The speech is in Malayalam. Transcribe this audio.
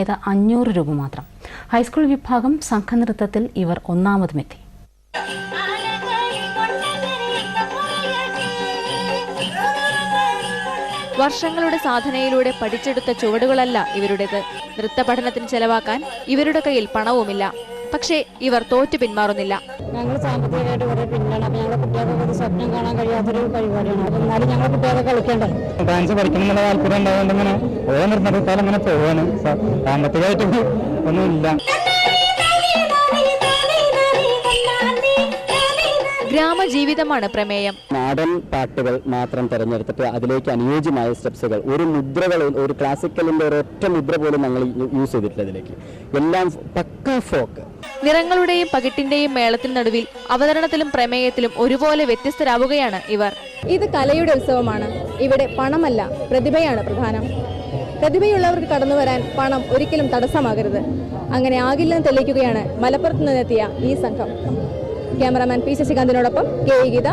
500 രൂപ മാത്രം. ഹൈസ്കൂൾ വിഭാഗം സംഘനൃത്തത്തിൽ ഇവർ ഒന്നാമതുമെത്തി. വർഷങ്ങളുടെ സാധനയിലൂടെ പഠിച്ചെടുത്ത ചുവടുകളല്ല ഇവരുടേത്. നൃത്ത പഠനത്തിന് ചെലവാക്കാൻ ഇവരുടെ കയ്യിൽ പണവുമില്ല. പക്ഷേ ഇവർ തോറ്റു പിന്മാറുന്നില്ല. ഞങ്ങൾ സാമ്പത്തികമായിട്ട് കുറെ പിന്നാണ്. അപ്പോൾ ഞങ്ങളുടെ കുട്ടികൾക്ക് സ്വപ്നം കാണാൻ കഴിയാത്തൊരു പരിപാടിയാണ്. അപ്പോൾ എന്നാലും ഞങ്ങളുടെ കുട്ടികളെ കളിക്കേണ്ടത്. ഡാൻസ് പഠിക്കണം എന്നുള്ള താല്പര്യം ഉണ്ടായതുകൊണ്ട് ഇങ്ങനെ ഓരോ നൃത്തത്താൽ അങ്ങനെ പോവാണ്. സാമ്പത്തികമായിട്ട് ഒന്നുമില്ല. ഗ്രാമജീവിതമാണ് പ്രമേയം. നാടൻ പാട്ടുകൾ മാത്രം തിരഞ്ഞെടുത്തിട്ട് അതിലേക്ക് അനുയോജ്യമായ സ്റ്റെപ്സുകൾ, ഒരു മുദ്രകൾ, ഒരു ക്ലാസിക്കലിന്റെ ഒരൊറ്റ മുദ്ര പോലും ഞങ്ങൾ യൂസ് ചെയ്തിട്ടില്ല. ഇതിലേക്ക് എല്ലാം പക്ക ഫോക്ക്. നിറങ്ങളുടെയും പകിട്ടിന്റെയും മേളത്തിന് നടുവിൽ അവതരണത്തിലും പ്രമേയത്തിലും ഒരുപോലെ വ്യത്യസ്തരാവുകയാണ് ഇവർ. ഇത് കലയുടെ ഉത്സവമാണ്. ഇവിടെ പണമല്ല, പ്രതിഭയാണ് പ്രധാനം. പ്രതിഭയുള്ളവർക്ക് കടന്നു വരാൻ പണം ഒരിക്കലും തടസ്സമാകരുത്. അങ്ങനെ ആകില്ലെന്ന് തെളിയിക്കുകയാണ് മലപ്പുറത്ത് നിന്നെത്തിയ ഈ സംഘം. ക്യാമറാമാൻ പി ശശികാന്തിനോടൊപ്പം കെ ഗീത.